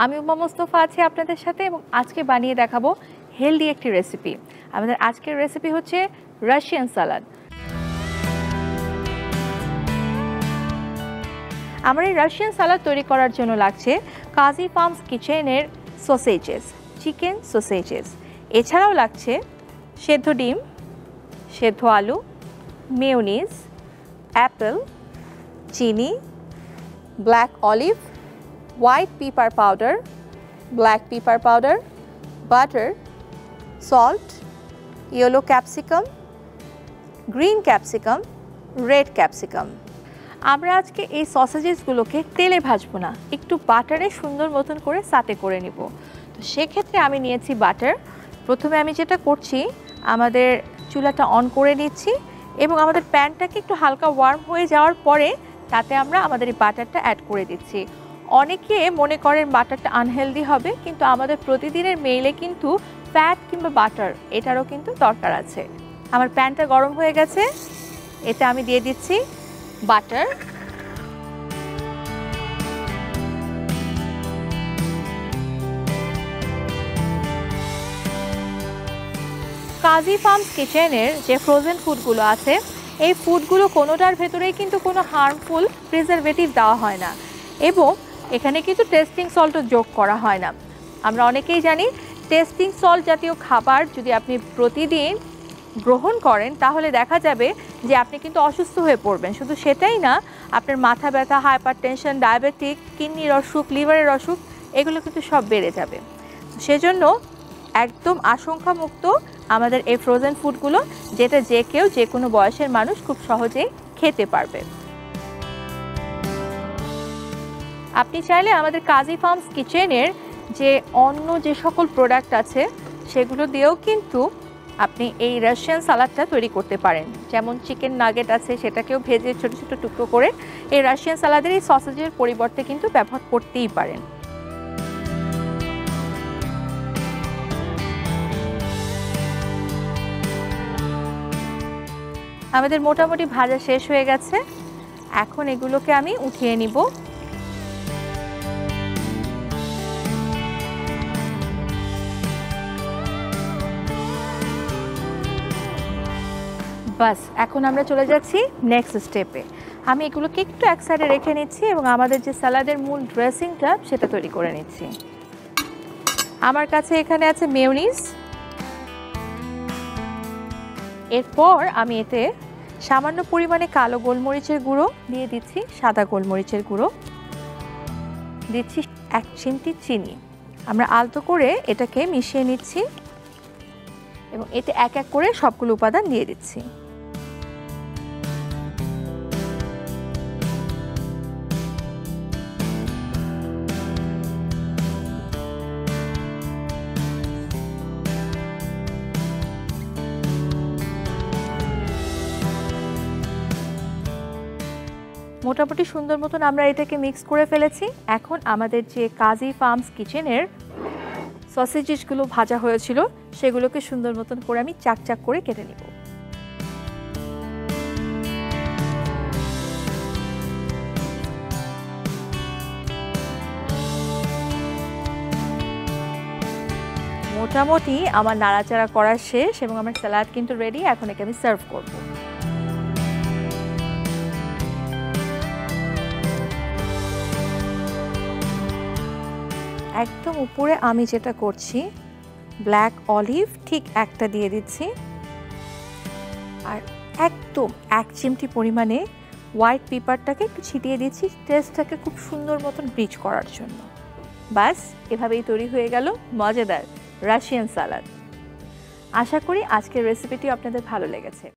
আমি উমা মোস্তফা আছি আপনাদের সাথে এবং আজকে বানিয়ে দেখাবো হেলদি একটি রেসিপি। আমাদের আজকের রেসিপি হচ্ছে রাশিয়ান সালাদ। আমার এই রাশিয়ান সালাদ তৈরি করার জন্য লাগছে কাজী ফার্মস কিচেনের সসেজেস, চিকেন সসেজেস। এছাড়াও লাগছে সেদ্ধ ডিম, সেদ্ধ আলু, মেয়োনিজ, অ্যাপেল, চিনি, black olive, white pepper powder, black pepper powder, butter, salt, yellow capsicum, green capsicum, red capsicum. আমরা আজকে এই সসেজেসগুলোকে তেলে ভাজবো না, একটু বাটারে সুন্দর মতন করে সাতে করে নিব। তো সেক্ষেত্রে আমি নিয়েছি বাটার। প্রথমে আমি যেটা করছি, আমাদের চুলাটা অন করে নিচ্ছি এবং আমাদের প্যানটাকে একটু হালকা ওয়ার্ম হয়ে যাওয়ার পরে তাতে আমরা আমাদের এই বাটারটা অ্যাড করে দিচ্ছি। অনেকে মনে করেন বাটারটা আনহেলদি হবে, কিন্তু আমাদের প্রতিদিনের মেইলে কিন্তু ফ্যাট কিংবা বাটার এটারও কিন্তু দরকার আছে। আমার প্যানটা গরম হয়ে গেছে, এতে আমি দিয়ে দিচ্ছি বাটার। কাজী ফার্মস কিচেনের যে ফ্রোজেন ফুডগুলো আছে, এই ফুডগুলো কোনোটার ভেতরেই কিন্তু কোনো হার্মফুল প্রিজারভেটিভ দেওয়া হয় না এবং এখানে কিন্তু টেস্টিং সল্টও যোগ করা হয় না। আমরা অনেকেই জানি টেস্টিং সল্ট জাতীয় খাবার যদি আপনি প্রতিদিন গ্রহণ করেন তাহলে দেখা যাবে যে আপনি কিন্তু অসুস্থ হয়ে পড়বেন। শুধু সেটাই না, আপনার মাথা ব্যথা, হাইপার টেনশন, ডায়াবেটিক, কিডনির অসুখ, লিভারের অসুখ এগুলো কিন্তু সব বেড়ে যাবে। সেজন্য একদম আশঙ্কামুক্ত আমাদের এই ফ্রোজেন ফুডগুলো, যেটা যে কেউ যে কোনো বয়সের মানুষ খুব সহজেই খেতে পারবে। আপনি চাইলে আমাদের কাজী ফার্মস কিচেনের যে অন্য যে সকল প্রোডাক্ট আছে সেগুলো দিয়েও কিন্তু আপনি এই রাশিয়ান সালাদটা তৈরি করতে পারেন। যেমন চিকেন নাগেট আছে, সেটাকেও ভেজে ছোট ছোট টুকরো করে এই রাশিয়ান সালাদের এই সসেজের পরিবর্তে কিন্তু ব্যবহার করতেই পারেন। আমাদের মোটামুটি ভাজা শেষ হয়ে গেছে, এখন এগুলোকে আমি উঠিয়ে নিব। বাস, এখন আমরা চলে যাচ্ছি নেক্সট স্টেপে। আমি এগুলোকে একটু এক সাইডে রেখে নিচ্ছি এবং আমাদের যে সালাদের মূল ড্রেসিংটা সেটা তৈরি করে নিচ্ছি। আমার কাছে এখানে আছে মেয়োনিজ। এরপর আমি এতে সামান্য পরিমাণে কালো গোলমরিচের গুঁড়ো দিয়ে দিচ্ছি, সাদা গোলমরিচের গুঁড়ো দিচ্ছি, 1 চিমটি চিনি। আমরা আলতো করে এটাকে মিশিয়ে নিচ্ছি এবং এতে এক এক করে সবগুলো উপাদান দিয়ে দিচ্ছি। মোটামুটি সুন্দর মতন আমরা এটাকে মিক্স করে ফেলেছি। এখন আমাদের যে কাজী ফার্মস কিচেনের সসেজেসগুলো ভাজা হয়েছিল সেগুলোকে সুন্দর মতন করে আমি চাক চাক করে কেটে নিব। মোটামুটি আমার নাড়াচাড়া করা শেষ এবং আমার সালাদ কিন্তু রেডি। এখন একে আমি সার্ভ করব। একদম উপরে আমি যেটা করছি, ব্ল্যাক অলিভ ঠিক একটা দিয়ে দিচ্ছি আর একদম 1 চিমটি পরিমাণে হোয়াইট পেপারটাকে একটু ছিটিয়ে দিচ্ছি টেস্টটাকে খুব সুন্দর মতন রিচ করার জন্য। বাস, এভাবেই তৈরি হয়ে গেল মজাদার রাশিয়ান সালাদ। আশা করি আজকের রেসিপিটি আপনাদের ভালো লেগেছে।